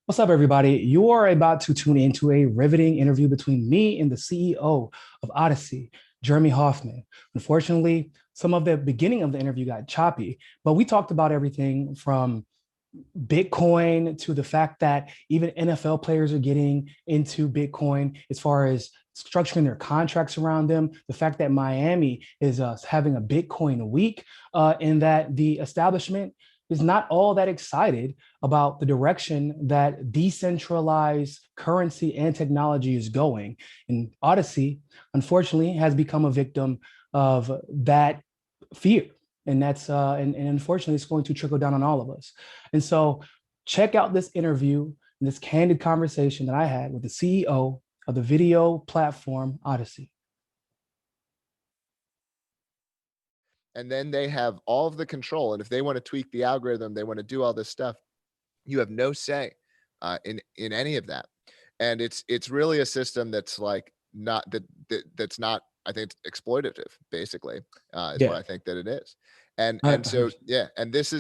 What's up, everybody? You are about to tune into a riveting interview between me and the CEO of Odysee, Jeremy Hoffman. Unfortunately, some of the beginning of the interview got choppy, but we talked about everything from Bitcoin to the fact that even NFL players are getting into Bitcoin as far as structuring their contracts around them. The fact that Miami is having a Bitcoin week, and that the establishment is not all that excited about the direction that decentralized currency and technology is going. And Odysee, unfortunately, has become a victim of that fear. And unfortunately, it's going to trickle down on all of us. And so, check out this interview and this candid conversation that I had with the CEO of the video platform Odysee. And then they have all of the control. And if they want to tweak the algorithm, they want to do all this stuff. You have no say in any of that. And it's really a system that's like not that's not, I think it's exploitative, basically, is what Yeah. I think that it is. And so yeah, and this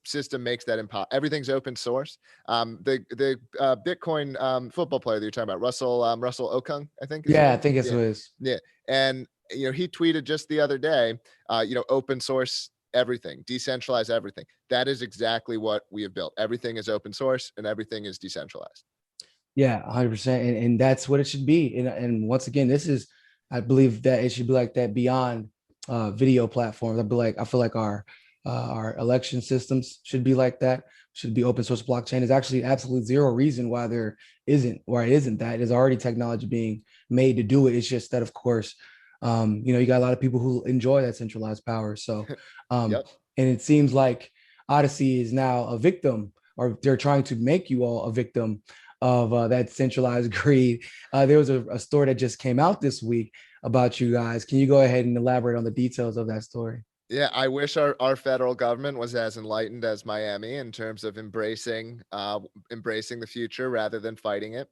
system makes that impossible. Everything's open source. The Bitcoin football player that you're talking about, Russell Okung, I think is his Yeah, I name. think it's Yeah, what it is. yeah. And he tweeted just the other day, open source everything, decentralize everything. That is exactly what we have built. Everything is open source and everything is decentralized. Yeah, 100%. And that's what it should be. And once again, I believe that it should be like that beyond video platforms. I feel like our election systems should be like that, should be open source blockchain. There's actually absolutely zero reason why it isn't that. There's already technology being made to do it. It's just that, of course, you got a lot of people who enjoy that centralized power. So, Yep. and it seems like Odysee is now a victim, or they're trying to make you all a victim of that centralized greed. There was a story that just came out this week about you guys. Can you go ahead and elaborate on the details of that story? Yeah, I wish our federal government was as enlightened as Miami in terms of embracing the future rather than fighting it.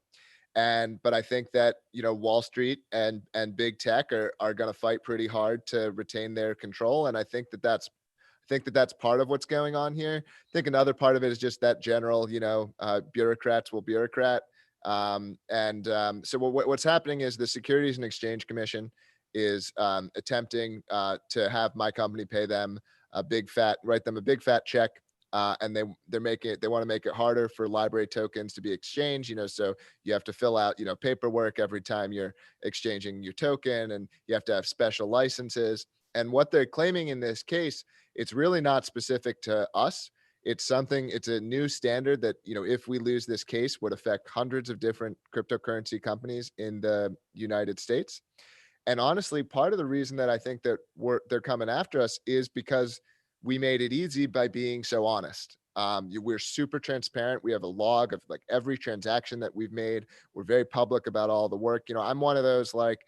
But I think that Wall Street and big tech are going to fight pretty hard to retain their control, and I think that that's part of what's going on here. I think another part of it is just that general, bureaucrats will bureaucrat. So what's happening is the Securities and Exchange Commission is attempting to have my company write them a big fat check. And they want to make it harder for LBRY tokens to be exchanged, so you have to fill out, paperwork every time you're exchanging your token, and you have to have special licenses. And what they're claiming in this case, it's really not specific to us. It's a new standard that, if we lose this case, would affect hundreds of different cryptocurrency companies in the United States. And honestly, part of the reason that I think that they're coming after us is because we made it easy by being so honest. We're super transparent. We have a log of like every transaction that we've made. We're very public about all the work. I'm one of those like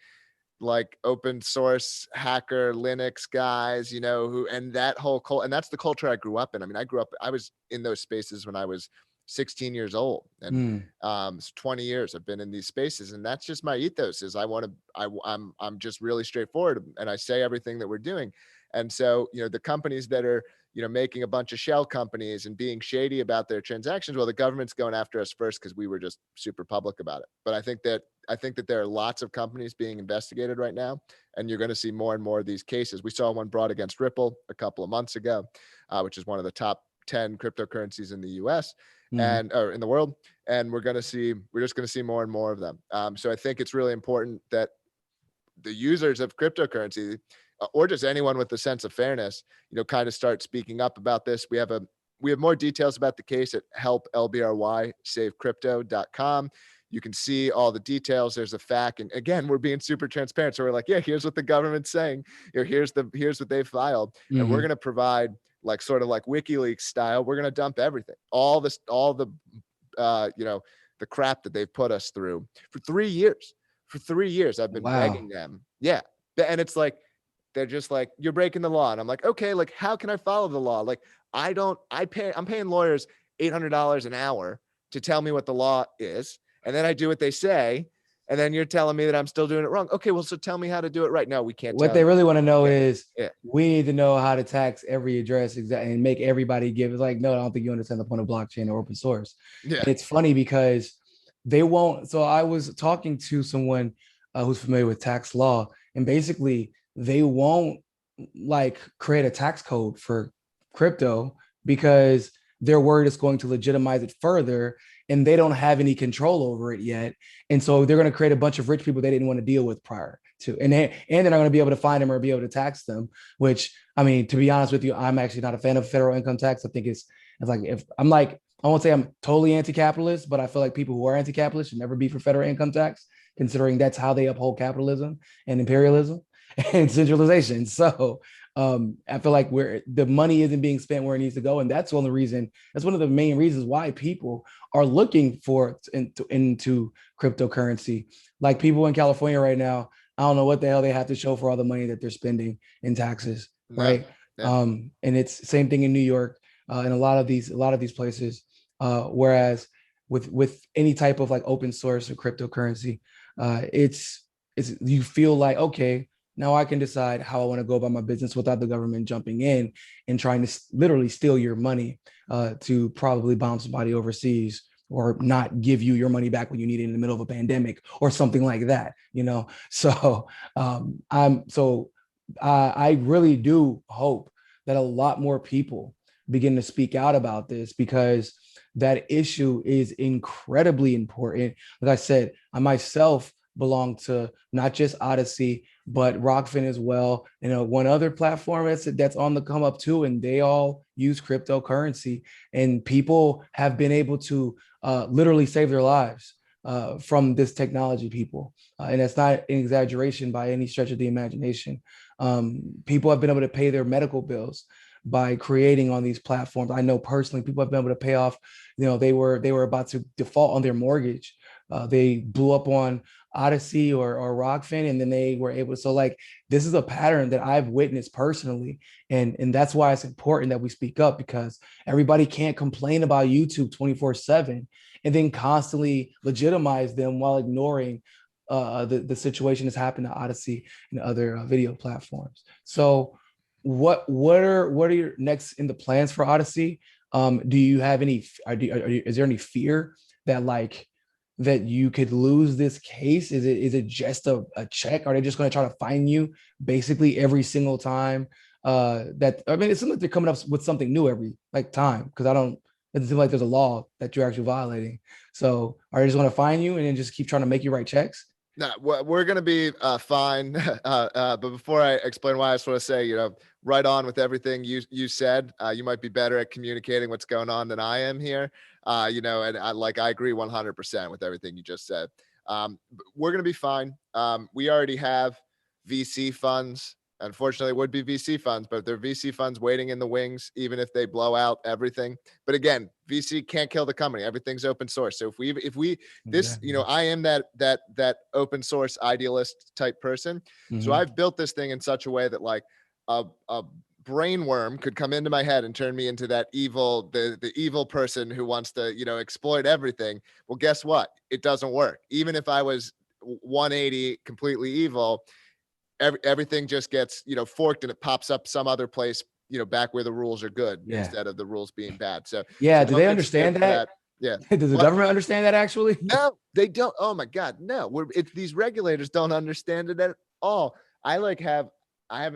open source hacker Linux guys, and that's the culture I grew up in. I mean, I was in those spaces when I was 16 years old, and Mm. 20 years I've been in these spaces, and that's just my ethos. Is I'm just really straightforward, and I say everything that we're doing. And so, the companies that are, making a bunch of shell companies and being shady about their transactions, well, the government's going after us first because we were just super public about it. But I think that there are lots of companies being investigated right now, and you're going to see more and more of these cases. We saw one brought against Ripple a couple of months ago, which is one of the top 10 cryptocurrencies in the US Mm. or in the world. And we're just going to see more and more of them. So I think it's really important that the users of cryptocurrency, or just anyone with a sense of fairness, kind of start speaking up about this. We have more details about the case at help.LBRY-savecrypto.com. You can see all the details. There's a FAQ, and again, we're being super transparent. So we're like, yeah, here's what the government's saying. Here's what they filed, and we're Hmm. going to provide like sort of like WikiLeaks style. We're going to dump everything, all the the crap that they've put us through for 3 years. For 3 years, I've been Wow. begging them. Yeah, and it's like they're just like, you're breaking the law, and I'm like, okay, like how can I follow the law? Like I'm paying lawyers $800 an hour to tell me what the law is, and then I do what they say, And then you're telling me that I'm still doing it wrong. Okay, well, so tell me how to do it right. No, we can't. What they really want to know Okay. is we need to know how to tax every address and make everybody give. It's like, no, I don't think you understand the point of blockchain or open source. Yeah. And it's funny because they won't. So I was talking to someone who's familiar with tax law, and basically they won't like create a tax code for crypto because they're worried it's going to legitimize it further, and they don't have any control over it yet. And so they're going to create a bunch of rich people they didn't want to deal with prior to, and they're not going to be able to find them or be able to tax them. Which, I mean, to be honest with you, I'm actually not a fan of federal income tax. I think it's like, if I'm like, I won't say I'm totally anti-capitalist, but I feel like people who are anti-capitalist should never be for federal income tax, considering that's how they uphold capitalism and imperialism and centralization. So I feel like the money isn't being spent where it needs to go, and that's one of the main reasons why people are looking for into cryptocurrency. Like people in California right now, I don't know what the hell they have to show for all the money that they're spending in taxes, right? Yeah. And it's the same thing in New York and a lot of these places. Whereas with any type of like open source or cryptocurrency, it's you feel like, okay, now I can decide how I want to go about my business without the government jumping in and trying to literally steal your money to probably bomb somebody overseas or not give you your money back when you need it in the middle of a pandemic or something like that, you know? So I really do hope that a lot more people begin to speak out about this, because that issue is incredibly important. Like I said, I myself belong to not just Odysee, but Rockfin as well. You know, one other platform that's on the come up too, and they all use cryptocurrency, and people have been able to literally save their lives from this technology, people. And that's not an exaggeration by any stretch of the imagination. People have been able to pay their medical bills by creating on these platforms. I know personally, people have been able to pay off, you know, they were about to default on their mortgage. They blew up on Odysee or Rockfin, and then they were able to. So like, this is a pattern that I've witnessed personally. And that's why it's important that we speak up, because everybody can't complain about YouTube 24/7 and then constantly legitimize them while ignoring the situation that's happened to Odysee and other video platforms. So what are your next in the plans for Odysee? Do you have any, is there any fear that like, that you could lose this case? Is it just a check? Are they just going to try to fine you basically every single time? That, I mean, it seems like they're coming up with something new every like time, because it doesn't seem like there's a law that you're actually violating. So are they just going to fine you and then just keep trying to make you write checks? No, we're going to be fine. But before I explain why, I just want to say, you know, right on with everything you said. You might be better at communicating what's going on than I am here. You know, and I agree 100% with everything you just said. We're going to be fine. We already have VC funds. Unfortunately, it would be VC funds, but they're VC funds waiting in the wings, even if they blow out everything. But again, VC can't kill the company. Everything's open source. So if we this, you know, I am that open source idealist type person. Mm-hmm. So I've built this thing in such a way that like a brain worm could come into my head and turn me into that evil, the evil person who wants to, you know, exploit everything. Well, guess what? It doesn't work. Even if I was 180 completely evil, everything just gets, you know, forked and it pops up some other place, you know, back where the rules are good instead of the rules being bad. So do they understand that? Yeah. Does the government understand that actually? No, they don't. Oh my God, no. These regulators don't understand it at all. I have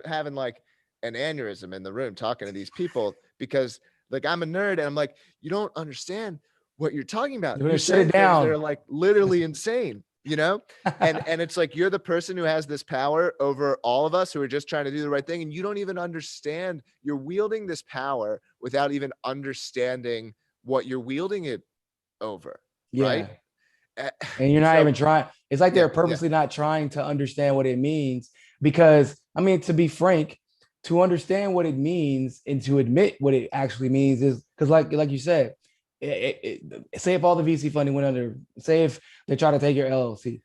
having like an aneurysm in the room talking to these people, because like I'm a nerd and I'm like, you don't understand what you're talking about. You're shut it down. They're like literally insane. You know, and it's like, you're the person who has this power over all of us who are just trying to do the right thing. And you don't even understand, you're wielding this power without even understanding what you're wielding it over. Right. And you're not even trying. It's like they're purposely not trying to understand what it means, because I mean, to be frank, to understand what it means and to admit what it actually means is, because like you said, say if all the VC funding went under, say if they try to take your LLC,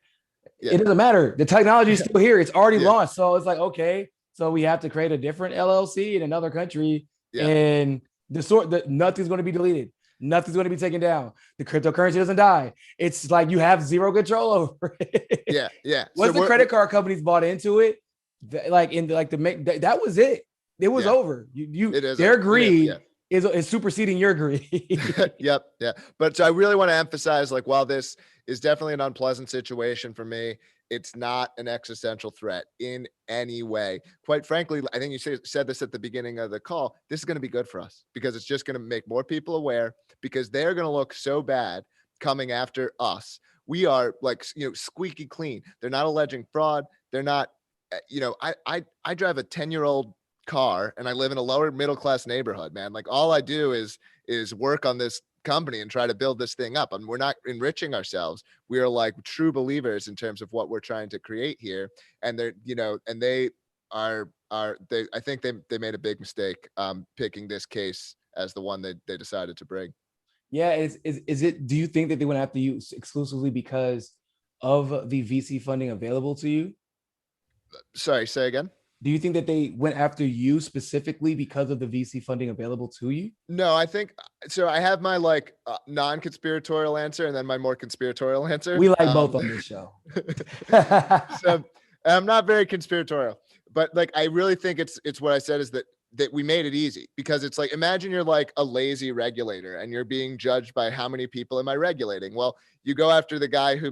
it doesn't matter. The technology is still here. It's already launched. So it's like, okay, so we have to create a different LLC in another country, and nothing's going to be deleted. Nothing's going to be taken down. The cryptocurrency doesn't die. It's like you have zero control over it. Yeah, yeah. Once the credit card companies bought into it, that was it. It was over. Their greed is superseding your greed. Yep. Yeah. But so I really want to emphasize, like, while this is definitely an unpleasant situation for me, it's not an existential threat in any way. Quite frankly, I think you said this at the beginning of the call. This is going to be good for us because it's just going to make more people aware, because they're going to look so bad coming after us. We are, like, squeaky clean. They're not alleging fraud. They're not, I drive a 10-year-old car and I live in a lower middle class neighborhood, man. Like, all I do is work on this company and try to build this thing up. And we're not enriching ourselves. We are, like, true believers in terms of what we're trying to create here. And they're, and they are I think they made a big mistake picking this case as the one they decided to bring. Yeah. Is it, do you think that they went after you exclusively because of the VC funding available to you? Sorry, say again. Do you think that they went after you specifically because of the VC funding available to you? No, I think so. I have my, like, non-conspiratorial answer and then my more conspiratorial answer. We like both on this show. So I'm not very conspiratorial, but, like, I really think it's what I said is that we made it easy, because it's like, imagine you're like a lazy regulator and you're being judged by how many people am I regulating? Well, you go after the guy who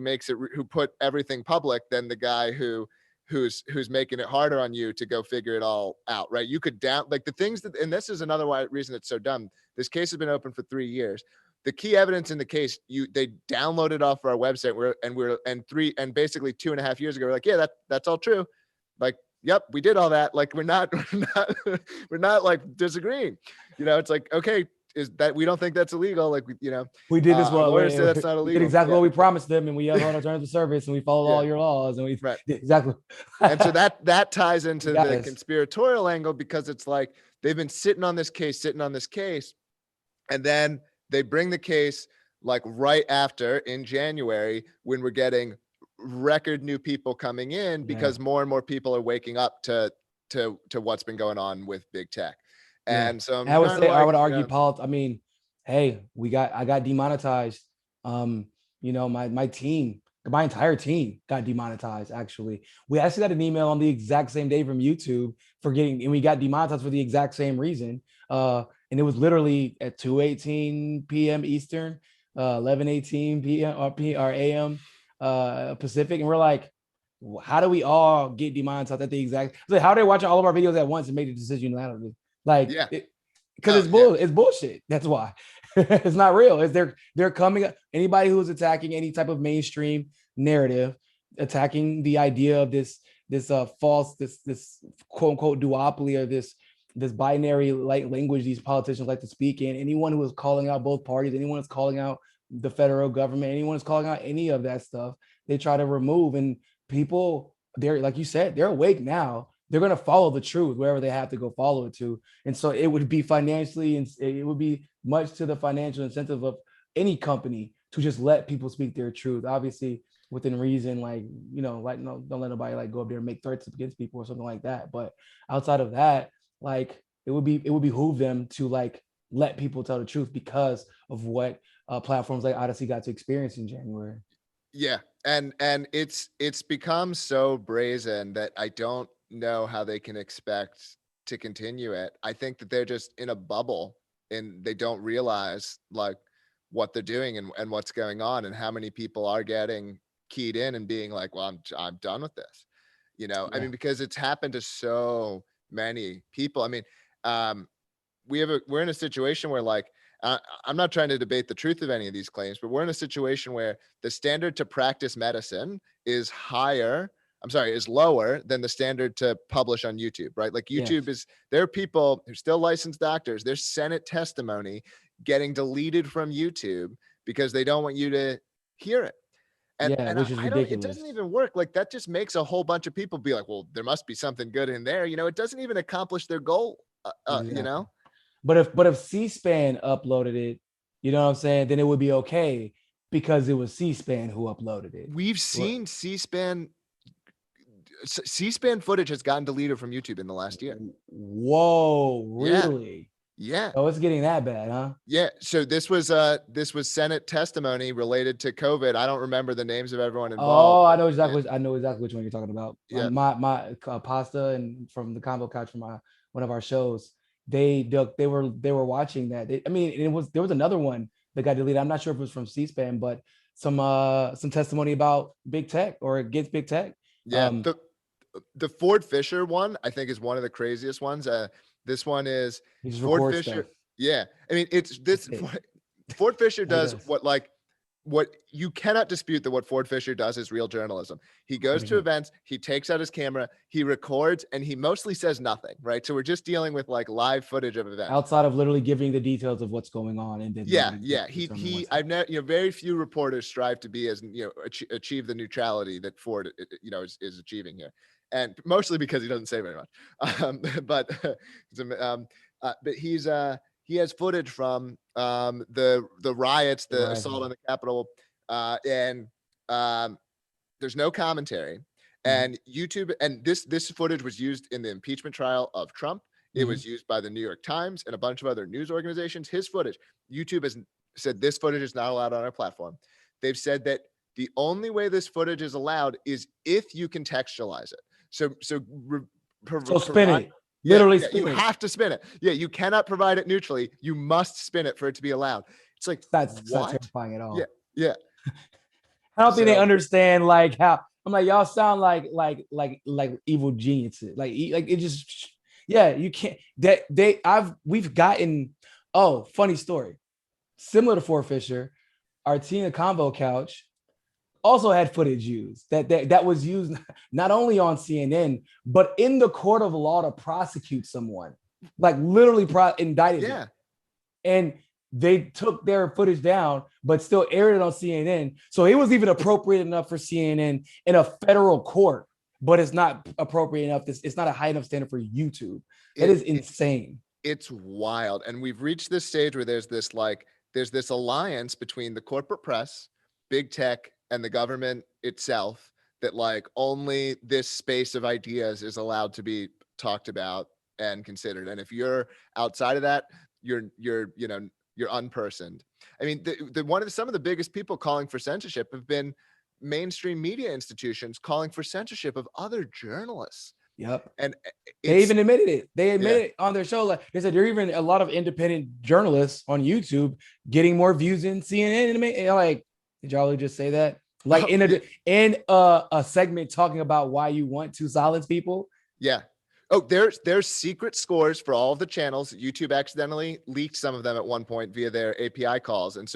who put everything public, than the guy who's making it harder on you to go figure it all out, right? You could like the things that, and this is another reason it's so dumb. This case has been open for 3 years. The key evidence in the case, they downloaded off our website, and basically 2.5 years ago, we're like, yeah, that's all true. Like, yep, we did all that. Like, we're not like disagreeing. It's like, okay, is that, we don't think that's illegal. Like, we did this well. Lawyers say that's not illegal. We did exactly what we promised them, and we have on our terms of service, and we followed all your laws, and we exactly. And so that ties into the conspiratorial angle, because it's like they've been sitting on this case, and then they bring the case, like, right after, in January, when we're getting record new people coming in, because more and more people are waking up to what's been going on with big tech. And so I would argue politics. I mean, hey, I got demonetized. My team, my entire team got demonetized. Actually, we actually got an email on the exact same day from YouTube and we got demonetized for the exact same reason. And it was literally at 2:18 p.m. Eastern, 11:18 p.m. or AM Pacific, and we're like, how do we all get demonetized at the exact? Like, how are they watching all of our videos at once and make a decision unilaterally? Like, because it's bullshit. That's why. It's not real. They're coming up. Anybody who's attacking any type of mainstream narrative, attacking the idea of this false, this quote unquote duopoly, or this binary language these politicians like to speak in. Anyone who is calling out both parties, anyone who's calling out the federal government, anyone who's calling out any of that stuff, they try to remove. And people, they're, like you said, they're awake now. They're going to follow the truth wherever they have to go follow it to. And so it would be financially, and it would be much to the financial incentive of any company to just let people speak their truth, obviously within reason, like, don't let nobody go up there and make threats against people or something like that. But outside of that, like, it would behoove them to, like, let people tell the truth because of what platforms like Odysee got to experience in January. Yeah. And it's become so brazen that I don't know how they can expect to continue it. I think that they're just in a bubble and they don't realize, like, what they're doing and what's going on, and how many people are getting keyed in and being like, well, I'm done with this. I mean, because it's happened to so many people. I mean, we're in a situation where, like, I'm not trying to debate the truth of any of these claims, but we're in a situation where the standard to practice medicine is lower than the standard to publish on YouTube, right? Like, YouTube there are people who are still licensed doctors. There's Senate testimony getting deleted from YouTube because they don't want you to hear it. And which is ridiculous. It doesn't even work. Like, that just makes a whole bunch of people be like, well, there must be something good in there. It doesn't even accomplish their goal, exactly. But if C-SPAN uploaded it, you know what I'm saying, then it would be okay because it was C-SPAN who uploaded it. We've seen C-SPAN footage has gotten deleted from YouTube in the last year. Whoa, really? Yeah. Oh, it's getting that bad, huh? Yeah. So this was Senate testimony related to COVID. I don't remember the names of everyone Oh, involved, but yeah, I know exactly which one you're talking about. yeah, My pasta and from the combo couch from one of our shows. They were watching that. I mean, there was another one that got deleted. I'm not sure if it was from C-SPAN, but some testimony about big tech or against big tech. yeah. The Ford Fisher one, I think, is one of the craziest ones. This one is He just Ford records Fisher. stuff. Yeah. I mean, it's That's this it. Ford Fisher All he does does. what you cannot dispute that what Ford Fisher does is real journalism. He goes to 100%. events, he takes out his camera, he records, and he mostly says nothing, right? So we're just dealing with like live footage of events. Outside of literally giving the details of what's going on and then Yeah, letting yeah. people determine He what's I've happening. never, very few reporters strive to be as, achieve the neutrality that Ford, is achieving here, and mostly because he doesn't say very much. But but he has footage from the riots, The the rising. assault on the Capitol, and um, there's no commentary. Mhm. And YouTube, and this footage was used in the impeachment trial of Trump. It Mhm. was used by the New York Times and a bunch of other news organizations. His footage, YouTube has said this footage is not allowed on our platform. They've said that the only way this footage is allowed is if you contextualize it. So spin Provide. it. Yeah, Literally yeah, you spin it. have to spin it. Yeah, you cannot provide it neutrally. You must spin it for it to be allowed. It's like, It's not what? terrifying at Yeah, all. yeah. I don't think they So understand like how I'm like y'all sound like evil geniuses. Like it just yeah, you can't that we've gotten funny story. Similar to Fort Fisher, our Tina Combo Couch also had footage used that was used not only on CNN but in the court of law to prosecute someone, like literally indicted them, yeah, and they took their footage down, but still aired it on CNN. So it was even appropriate enough for CNN in a federal court, but it's not appropriate enough. It's not a high enough standard for YouTube. That it, is insane. it's wild, and we've reached this stage where there's this alliance between the corporate press, big tech, and the government itself, that like only this space of ideas is allowed to be talked about and considered, and if you're outside of that, you're unpersoned. I mean, some of the biggest people calling for censorship have been mainstream media institutions calling for censorship of other journalists. Yep. And They it's even admitted it. They yeah. admitted it on their show. Like they said, there are even a lot of independent journalists on YouTube getting more views than CNN. And like, did y'all just say that? Like Oh, yeah. in a segment talking about why you want to silence people. Yeah. Oh, there's secret scores for all of the channels. YouTube accidentally leaked some of them at one point via their API calls, and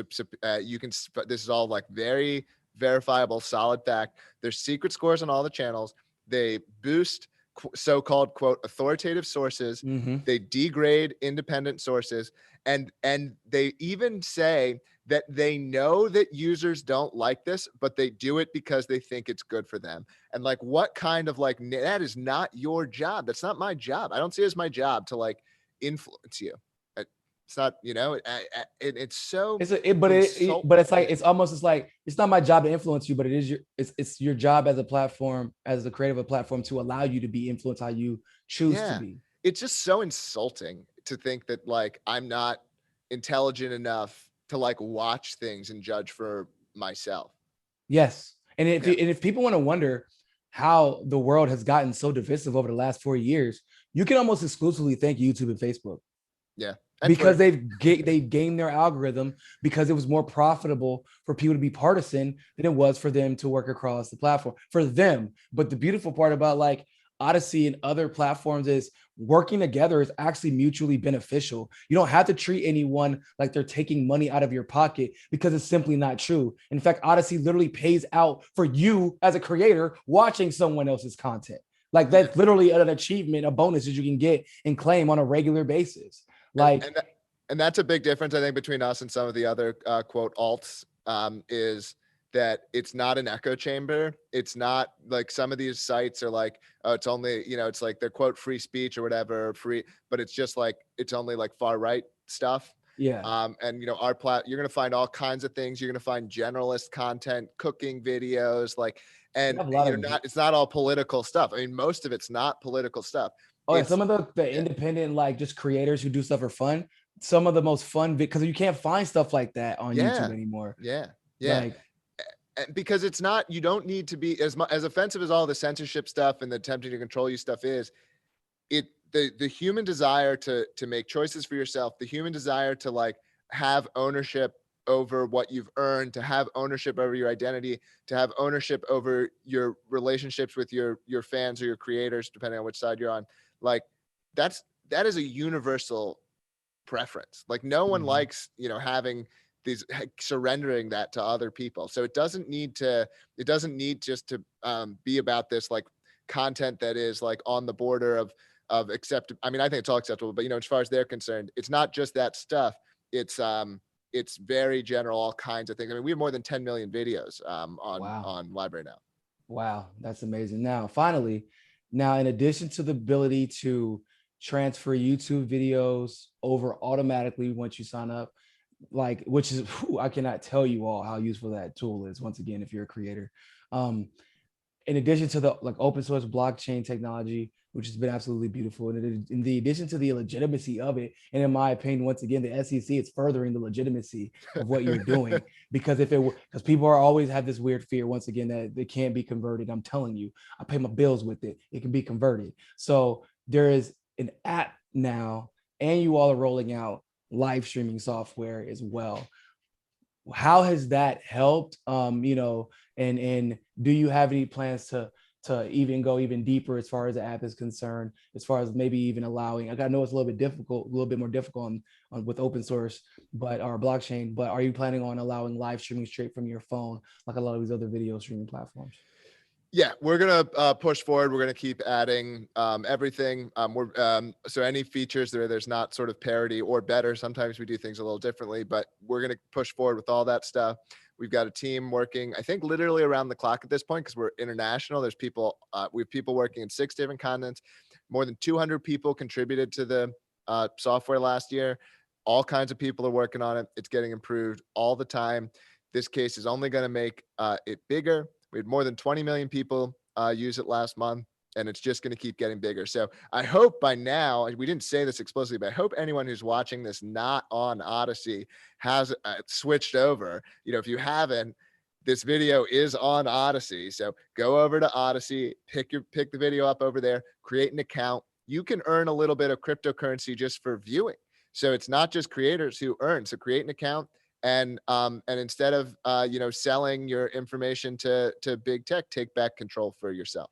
you can. This is all like very verifiable, solid fact. There's secret scores on all the channels. They boost so-called quote authoritative sources. Mm-hmm. They degrade independent sources, and they even say that they know that users don't like this, but they do it because they think it's good for them. And like, what kind of like, that is not your job. That's not my job. I don't see it as my job to like influence you. It's not, it's so But it's like insulting. it's not my job to influence you, but it's your job as a platform, as the creator of a platform, to allow you to be influenced how you choose to Yeah. be. It's just so insulting to think that like I'm not intelligent enough to like watch things and judge for myself. Yes. And Yeah. if people want to wonder how the world has gotten so divisive over the last 4 years, you can almost exclusively thank YouTube and Facebook, Yeah. And because Twitter. they've gamed their algorithm, because it was more profitable for people to be partisan than it was for them to work across the platform for them. But the beautiful part about like Odysee and other platforms is working together is actually mutually beneficial. You don't have to treat anyone like they're taking money out of your pocket, because it's simply not true. In fact, Odysee literally pays out for you as a creator watching someone else's content. Like Yeah. that's literally an achievement, a bonus that you can get and claim on a regular basis. and Like, and and that's a big difference, I think, between us and some of the other quote alts, is that it's not an echo chamber. It's not like some of these sites are like, oh, it's only, it's like they're quote free speech or whatever, free, but it's just like it's only like far right stuff. yeah, And you're gonna find all kinds of things. You're gonna find generalist content, cooking videos, like, we and have a lot of it's not all political stuff. I mean, most of it's not political stuff. oh yeah, It's some of the yeah, independent like just creators who do stuff for fun. some of the most fun, because you can't find stuff like that on Yeah, YouTube anymore. yeah, yeah. Like, Because it's not, you don't need to be as offensive as all the censorship stuff and the attempting to control you stuff is. The human desire to make choices for yourself, the human desire to like have ownership over what you've earned, to have ownership over your identity, to have ownership over your relationships with your fans or your creators, depending on which side you're on. Like that is a universal preference. Like no one mhm. likes, having these, surrendering that to other people. So it doesn't need just to be about this like content that is like on the border of accept. I mean, I think it's all acceptable, but as far as they're concerned, it's not just that stuff. It's very general, all kinds of things. I mean, we have more than 10 million videos Wow. on LBRY now. Wow, that's amazing. Now, finally, now in addition to the ability to transfer YouTube videos over automatically once you sign up, like, which is, I cannot tell you all how useful that tool is. Once again, if you're a creator, um, in addition to the like open source blockchain technology, which has been absolutely beautiful, and in the addition to the legitimacy of it, and in my opinion, once again, the SEC is furthering the legitimacy of what you're doing, because if it were, because people are always have this weird fear, once again, that it can't be converted. I'm telling you, I pay my bills with it. It can be converted. So there is an app now, and you all are rolling out live streaming software as well. How has that helped? And do you have any plans to even go even deeper as far as the app is concerned, as far as maybe even allowing, I know it's a little bit difficult, a little bit more difficult on with open source, but our blockchain, but are you planning on allowing live streaming straight from your phone, like a lot of these other video streaming platforms? Yeah, we're gonna push forward. We're gonna keep adding everything. So any features there's not sort of parity or better. Sometimes we do things a little differently, but we're gonna push forward with all that stuff. We've got a team working, I think, literally around the clock at this point because we're international. There's people, we have people working in 6 different continents. More than 200 people contributed to the software last year. All kinds of people are working on it. It's getting improved all the time. This case is only going to make it bigger. We had more than 20 million people use it last month, and it's just going to keep getting bigger. So I hope by now, we didn't say this explicitly, but I hope anyone who's watching this not on Odysee has switched over. If you haven't, this video is on Odysee. So go over to Odysee, pick the video up over there, create an account. You can earn a little bit of cryptocurrency just for viewing. So it's not just creators who earn. So create an account, and instead of selling your information to big tech, take back control for yourself.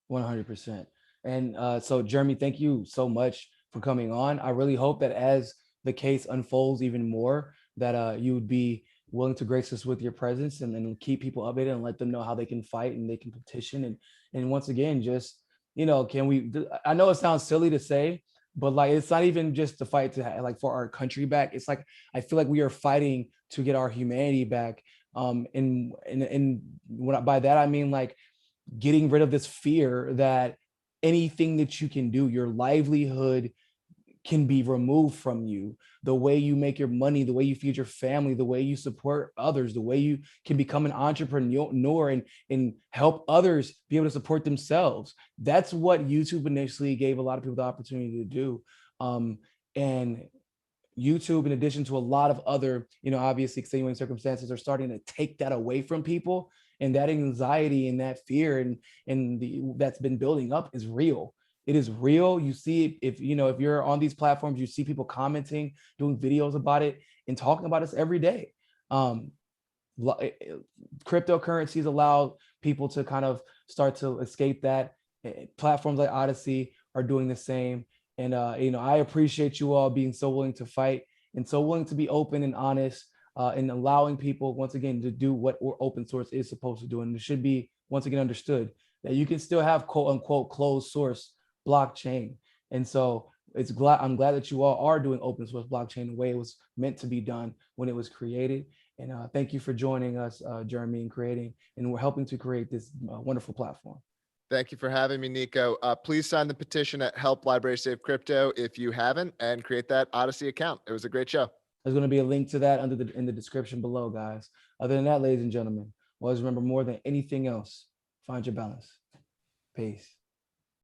100%. And so, Jeremy, thank you so much for coming on. I really hope that as the case unfolds even more, that you would be willing to grace us with your presence, and then keep people updated and let them know how they can fight and they can petition. And once again, just, can we, I know it sounds silly to say, but like, it's not even just the fight to like for our country back. It's like, I feel like we are fighting to get our humanity back. And what, by that I mean, like, getting rid of this fear that anything that you can do, your livelihood can be removed from you. The way you make your money, the way you feed your family, the way you support others, the way you can become an entrepreneur and help others be able to support themselves. That's what YouTube initially gave a lot of people the opportunity to do. And YouTube, in addition to a lot of other, obviously extenuating circumstances, are starting to take that away from people. And that anxiety and that fear that's been building up is real. It is real. You see, if you're on these platforms, you see people commenting, doing videos about it, and talking about us every day. Um, Cryptocurrencies allow people to kind of start to escape that. Platforms like Odysee are doing the same. And I appreciate you all being so willing to fight and so willing to be open and honest, and allowing people, once again, to do what open source is supposed to do. And it should be, once again, understood that you can still have quote unquote closed source blockchain. And so I'm glad that you all are doing open source blockchain the way it was meant to be done when it was created. And thank you for joining us, Jeremy, and we're helping to create this wonderful platform. Thank you for having me, Niko. Please sign the petition at Help LBRY Save Crypto if you haven't, and create that Odysee account. It was a great show. There's going to be a link to that in the description below, guys. Other than that, ladies and gentlemen, always remember, more than anything else, find your balance. Peace.